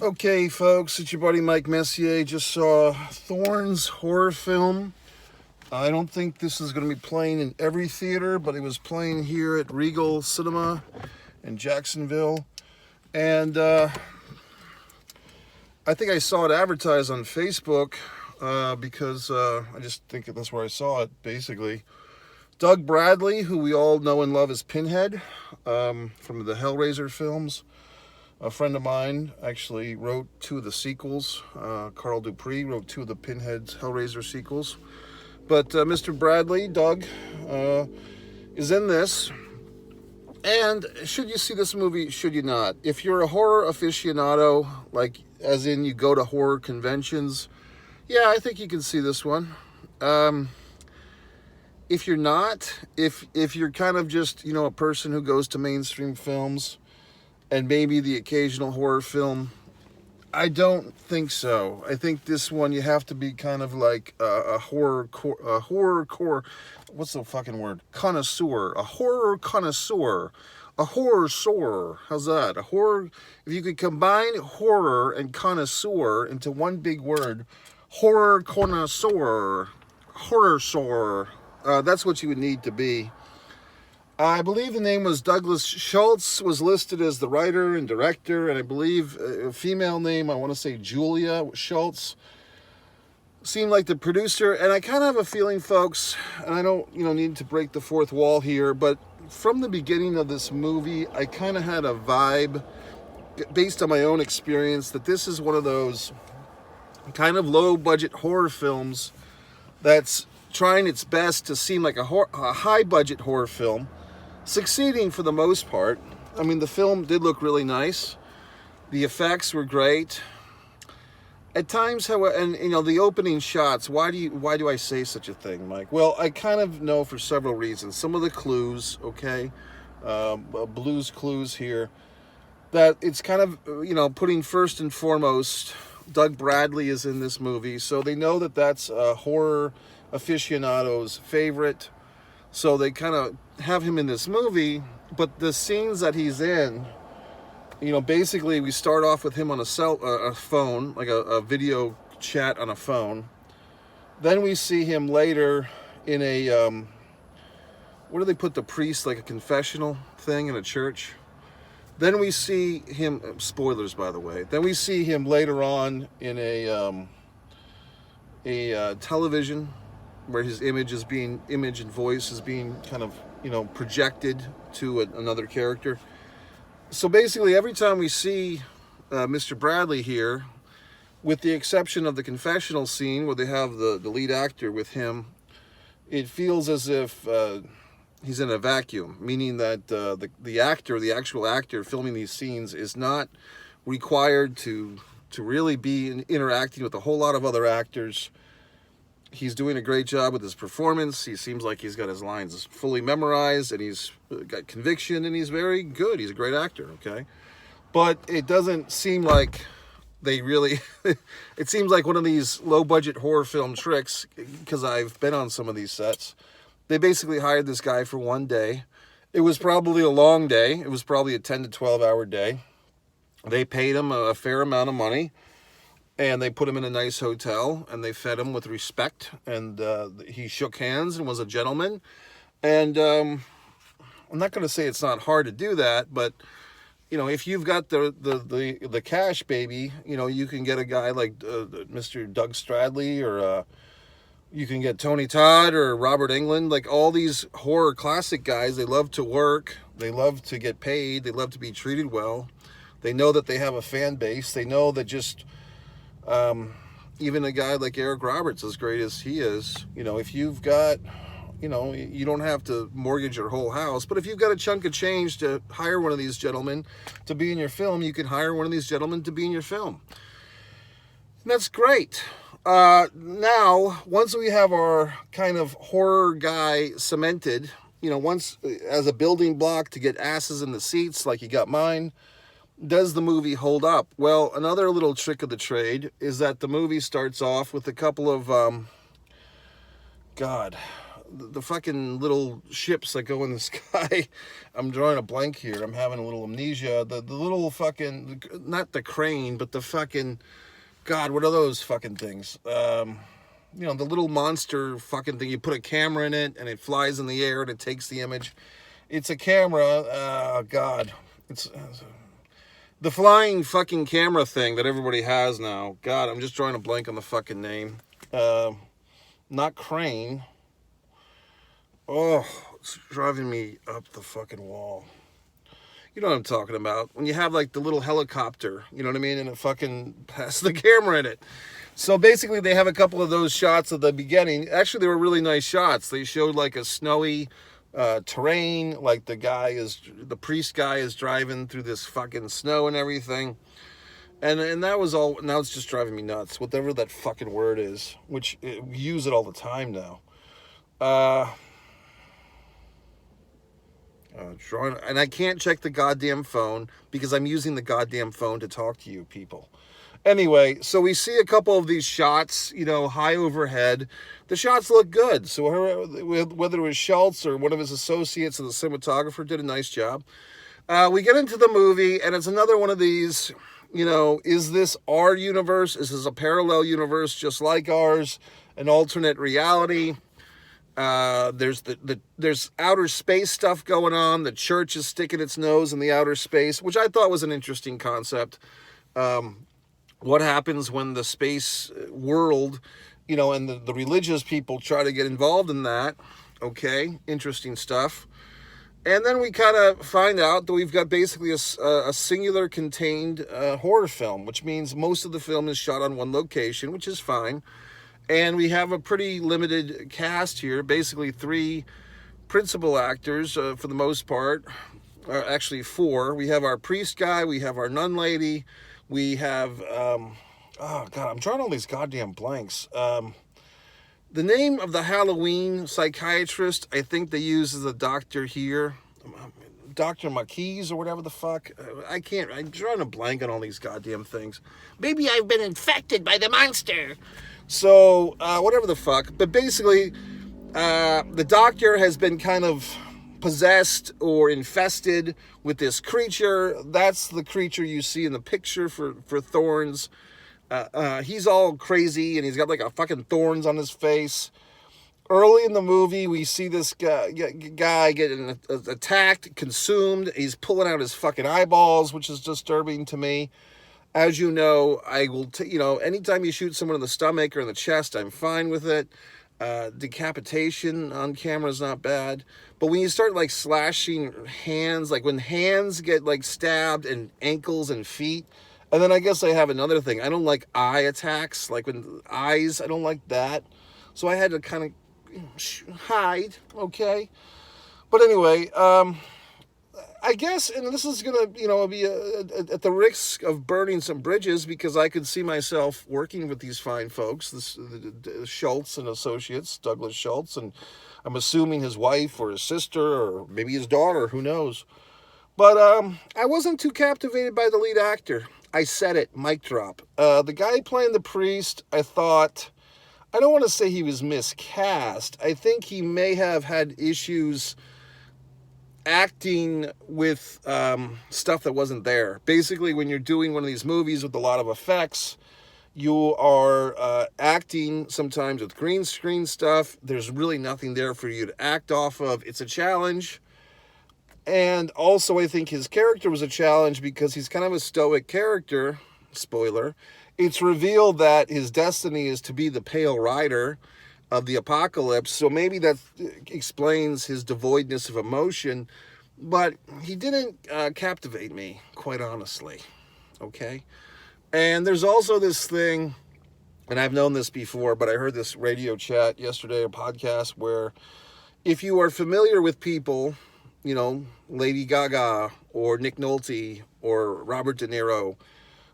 Okay, folks, it's your buddy Mike Messier. Just saw Thorns horror film. I don't think this is going to be playing in every theater, but it was playing here at Regal Cinema in Jacksonville. And I think I saw it advertised on Facebook because I just think that's where I saw it, basically. Doug Bradley, who we all know and love as Pinhead from the Hellraiser films. A friend of mine actually wrote two of the sequels. Carl Dupree wrote two of the Pinhead's Hellraiser sequels. But Mr. Bradley, Doug, is in this. And should you see this movie, should you not? If you're a horror aficionado, like as in you go to horror conventions, yeah, I think you can see this one. If you're not, if you're kind of just, a person who goes to mainstream films, and maybe the occasional horror film, I don't think so. I think this one you have to be kind of like a horror what's the fucking word? Connoisseur, a horror connoisseur, a horror soarer. How's that? A horror. If you could combine horror and connoisseur into one big word, horror connoisseur, horror soarer. That's what you would need to be. I believe the name was Douglas Schultz, was listed as the writer and director, and I believe a female name, I want to say Julia Schultz, seemed like the producer. And I kind of have a feeling, folks, and I don't, need to break the fourth wall here, but from the beginning of this movie, I kind of had a vibe, based on my own experience, that this is one of those kind of low-budget horror films that's trying its best to seem like a high-budget horror film, succeeding for the most part. I mean, the film did look really nice. The effects were great. At times, however, and the opening shots, why do I say such a thing, Mike? Well, I kind of know for several reasons. Some of the clues, okay, Blue's clues here, that it's kind of, putting first and foremost, Doug Bradley is in this movie, so they know that that's a horror aficionado's favorite. So they kind of have him in this movie, but the scenes that he's in, basically we start off with him on a phone, like a video chat on a phone. Then we see him later in a, where do they put the priest, like a confessional thing in a church? Then we see him, spoilers by the way, then we see him later on in a television, where his image and voice is being kind of, projected to another character. So basically, every time we see Mr. Bradley here, with the exception of the confessional scene where they have the lead actor with him, it feels as if he's in a vacuum, meaning that the actual actor filming these scenes is not required to really be interacting with a whole lot of other actors. He's doing a great job with his performance. He seems like he's got his lines fully memorized, and he's got conviction, and he's very good. He's a great actor, okay? But it doesn't seem like they really... It seems like one of these low-budget horror film tricks, because I've been on some of these sets. They basically hired this guy for one day. It was probably a long day. It was probably a 10 to 12-hour day. They paid him a fair amount of money. And they put him in a nice hotel, and they fed him with respect, and he shook hands and was a gentleman. And I'm not going to say it's not hard to do that, but if you've got the cash, baby, you can get a guy like Mr. Doug Stradley, or you can get Tony Todd or Robert Englund. Like all these horror classic guys, they love to work, they love to get paid, they love to be treated well. They know that they have a fan base. They know that just even a guy like Eric Roberts, as great as he is, if you've got, you don't have to mortgage your whole house, but if you've got a chunk of change to hire one of these gentlemen to be in your film, you can hire one of these gentlemen to be in your film. And that's great. Now, once we have our kind of horror guy cemented, once as a building block to get asses in the seats like you got mine, does the movie hold up? Well, another little trick of the trade is that the movie starts off with a couple of, the fucking little ships that go in the sky. I'm drawing a blank here. I'm having a little amnesia. The little fucking, not the crane, but the fucking, God, what are those fucking things? You know, the little monster fucking thing. You put a camera in it and it flies in the air and it takes the image. It's a camera. God, it's the flying fucking camera thing that everybody has now. God, I'm just drawing a blank on the fucking name. Not crane. Oh, it's driving me up the fucking wall. You know what I'm talking about. When you have like the little helicopter, you know what I mean? And it fucking has the camera in it. So basically they have a couple of those shots at the beginning. Actually, they were really nice shots. They showed like a snowy terrain, like the priest guy is driving through this fucking snow and everything. And that was all. Now it's just driving me nuts, whatever that fucking word is, which we use it all the time now. And I can't check the goddamn phone because I'm using the goddamn phone to talk to you people. Anyway, so we see a couple of these shots, you know, high overhead. The shots look good. So whether it was Schultz or one of his associates or the cinematographer did a nice job. We get into the movie, and it's another one of these, you know, is this our universe? Is this a parallel universe just like ours? An alternate reality? There's outer space stuff going on. The church is sticking its nose in the outer space, which I thought was an interesting concept. What happens when the space world, you know, and the religious people try to get involved in that? Okay, interesting stuff. And then we kind of find out that we've got basically a singular contained horror film, which means most of the film is shot on one location, which is fine. And we have a pretty limited cast here, basically 3 principal actors for the most part. Actually 4. We have our priest guy, we have our nun lady, we have, oh God, I'm drawing all these goddamn blanks. The name of the Halloween psychiatrist, I think they use as a doctor here. Dr. Marquise or whatever the fuck. I'm drawing a blank on all these goddamn things. Maybe I've been infected by the monster. So, whatever the fuck. But basically, the doctor has been kind of possessed or infested with this creature. That's the creature you see in the picture for Thorns. He's all crazy and he's got like a fucking thorns on his face. Early in the movie, we see this guy getting attacked, consumed. He's pulling out his fucking eyeballs, which is disturbing to me. As you know, I will, anytime you shoot someone in the stomach or in the chest, I'm fine with it. Decapitation on camera is not bad. But when you start like slashing hands, like when hands get like stabbed and ankles and feet, and then I guess I have another thing. I don't like eye attacks, like when eyes, I don't like that. So I had to kind of hide, okay? But anyway, I guess, and this is going to, be at the risk of burning some bridges because I could see myself working with these fine folks, the Schultz and Associates, Douglas Schultz, and I'm assuming his wife or his sister or maybe his daughter, who knows. But I wasn't too captivated by the lead actor. I said it, mic drop. The guy playing the priest, I thought, I don't want to say he was miscast. I think he may have had issues acting with stuff that wasn't there. Basically, when you're doing one of these movies with a lot of effects, you are acting sometimes with green screen stuff. There's really nothing there for you to act off of. It's a challenge. And also, I think his character was a challenge because he's kind of a stoic character. Spoiler. It's revealed that his destiny is to be the Pale Rider of the apocalypse. So maybe that explains his devoidness of emotion. But he didn't captivate me, quite honestly. Okay? And there's also this thing, and I've known this before, but I heard this radio chat yesterday, a podcast, where if you are familiar with people, Lady Gaga or Nick Nolte or Robert De Niro,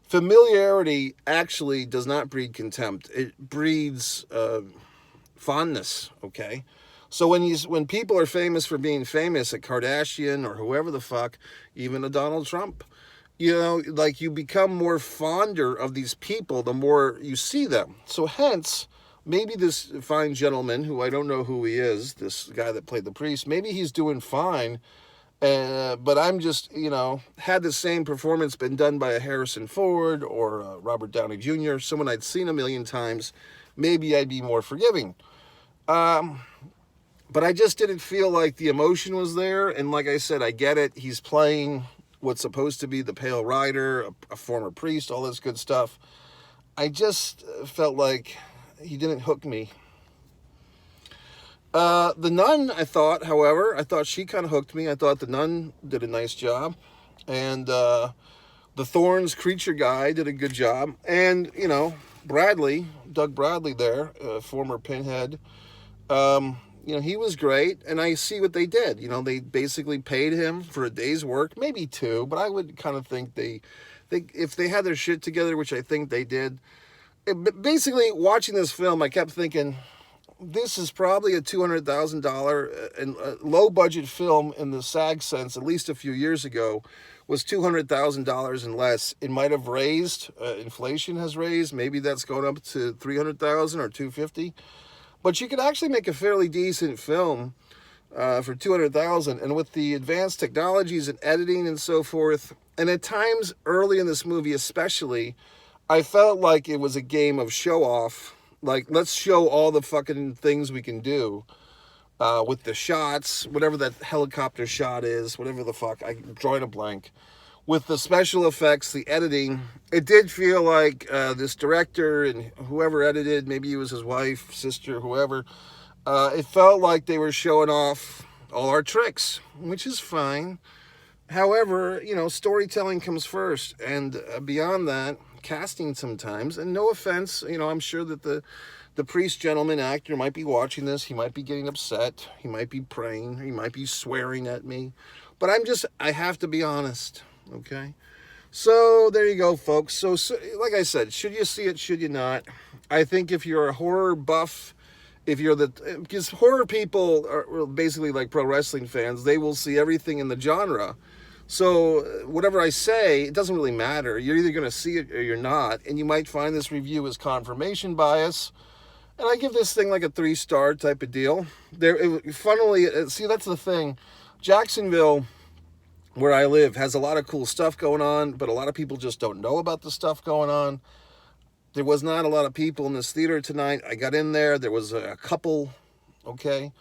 familiarity actually does not breed contempt. It breeds fondness, okay? So when people are famous for being famous, a Kardashian or whoever the fuck, even a Donald Trump, you become more fonder of these people the more you see them. So hence, maybe this fine gentleman, who I don't know who he is, this guy that played the priest, maybe he's doing fine. But I'm just, had the same performance been done by a Harrison Ford or a Robert Downey Jr., someone I'd seen a million times, maybe I'd be more forgiving. But I just didn't feel like the emotion was there. And like I said, I get it. He's playing what's supposed to be the Pale Rider, a former priest, all this good stuff. I just felt like he didn't hook me. The nun, I thought she kind of hooked me. I thought the nun did a nice job. And the Thorns creature guy did a good job. And, Doug Bradley there, former Pinhead, he was great. And I see what they did. They basically paid him for a day's work, maybe two, but I would kind of think they if they had their shit together, which I think they did. Basically, watching this film, I kept thinking, this is probably a $200,000 and low budget film in the SAG sense. At least a few years ago, was $200,000 and less. It might have raised. Inflation has raised. Maybe that's going up to $300,000 or $250,000. But you could actually make a fairly decent film for $200,000, and with the advanced technologies and editing and so forth. And at times early in this movie, especially, I felt like it was a game of show off. Like, let's show all the fucking things we can do with the shots, whatever that helicopter shot is, whatever the fuck, I'm drawing a blank. With the special effects, the editing, it did feel like this director and whoever edited, maybe it was his wife, sister, whoever, it felt like they were showing off all our tricks, which is fine. However, storytelling comes first, and beyond that, casting sometimes. And no offense, I'm sure that the priest gentleman actor might be watching this. He might be getting upset. He might be praying. He might be swearing at me. But I have to be honest, okay? So there you go, folks. So like I said, should you see it? Should you not? I think if you're a horror buff, because horror people are basically like pro wrestling fans, they will see everything in the genre. So whatever I say, it doesn't really matter. You're either going to see it or you're not. And you might find this review as confirmation bias. And I give this thing like a 3-star type of deal. Funnily, see, that's the thing. Jacksonville, where I live, has a lot of cool stuff going on, but a lot of people just don't know about the stuff going on. There was not a lot of people in this theater tonight. I got in there. There was a couple, okay?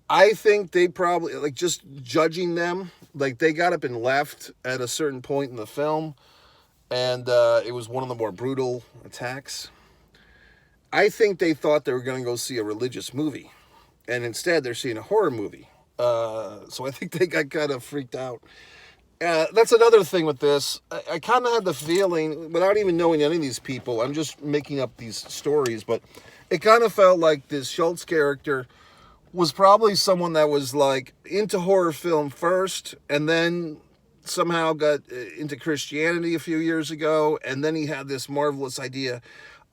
I think they probably, like, just judging them, like, they got up and left at a certain point in the film, and it was one of the more brutal attacks. I think they thought they were going to go see a religious movie, and instead they're seeing a horror movie. So I think they got kind of freaked out. That's another thing with this. I kind of had the feeling, without even knowing any of these people, I'm just making up these stories, but it kind of felt like this Schultz character was probably someone that was like into horror film first, and then somehow got into Christianity a few years ago, and then he had this marvelous idea.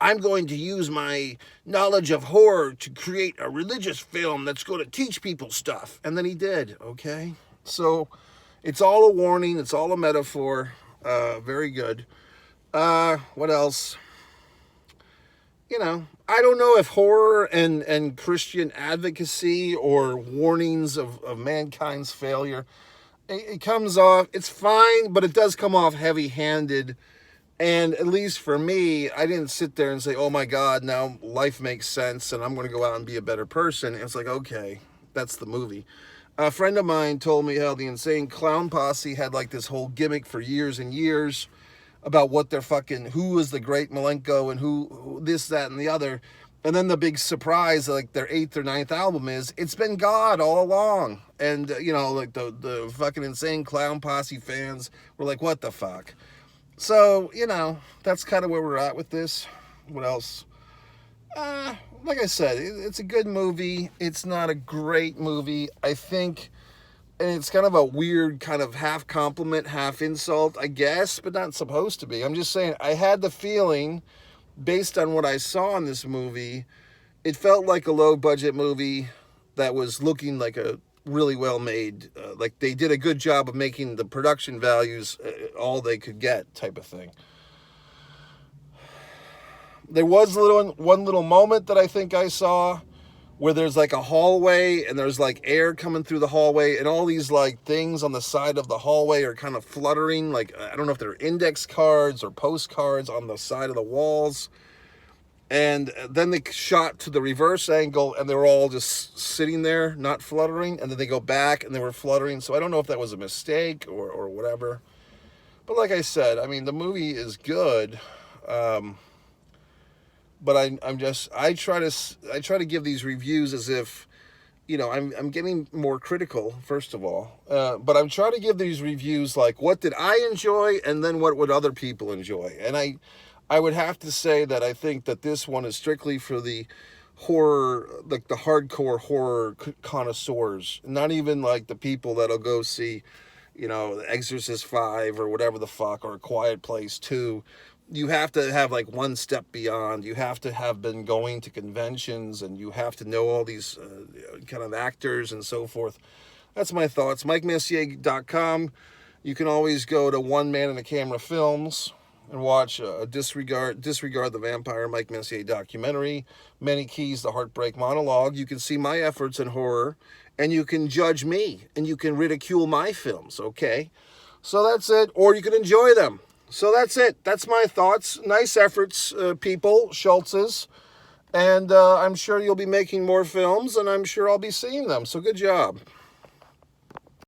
I'm going to use my knowledge of horror to create a religious film that's going to teach people stuff. And then he did, okay? So it's all a warning. It's all a metaphor. Very good. What else? I don't know if horror and Christian advocacy or warnings of mankind's failure, it comes off, it's fine, but it does come off heavy-handed. And at least for me, I didn't sit there and say, oh my God, now life makes sense and I'm going to go out and be a better person. It's like, okay, that's the movie. A friend of mine told me how the Insane Clown Posse had like this whole gimmick for years and years about what they're who was the great Malenko and who this, that, and the other. And then the big surprise, like their 8th or 9th album is, it's been God all along. And, like the fucking Insane Clown Posse fans were like, what the fuck? So, that's kind of where we're at with this. What else? Like I said, it's a good movie. It's not a great movie. I think, and it's kind of a weird kind of half compliment, half insult, I guess, but not supposed to be. I'm just saying, I had the feeling, based on what I saw in this movie, it felt like a low-budget movie that was looking like a really well made, like they did a good job of making the production values all they could get type of thing. There was one little moment that I think I saw where there's like a hallway and there's like air coming through the hallway and all these like things on the side of the hallway are kind of fluttering. Like, I don't know if they're index cards or postcards on the side of the walls. And then they shot to the reverse angle and they were all just sitting there, not fluttering. And then they go back and they were fluttering. So I don't know if that was a mistake or whatever. But like I said, I mean, the movie is good. But I try to give these reviews as if, you know, I'm getting more critical, first of all. But I'm trying to give these reviews like, what did I enjoy? And then what would other people enjoy? And I would have to say that I think that this one is strictly for the horror, like the hardcore horror connoisseurs, not even like the people that'll go see, you know, Exorcist 5 or whatever the fuck, or A Quiet Place 2. You have to have like one step beyond. You have to have been going to conventions and you have to know all these kind of actors and so forth. That's my thoughts. MikeMessier.com. You can always go to One Man and a Camera Films and watch Disregard the Vampire, Mike Messier documentary, Many Keys, The Heartbreak Monologue. You can see my efforts in horror, and you can judge me, and you can ridicule my films, okay? So that's it, or you can enjoy them. So that's it. That's my thoughts. Nice efforts, people, Schultzes, and I'm sure you'll be making more films, and I'm sure I'll be seeing them, so good job.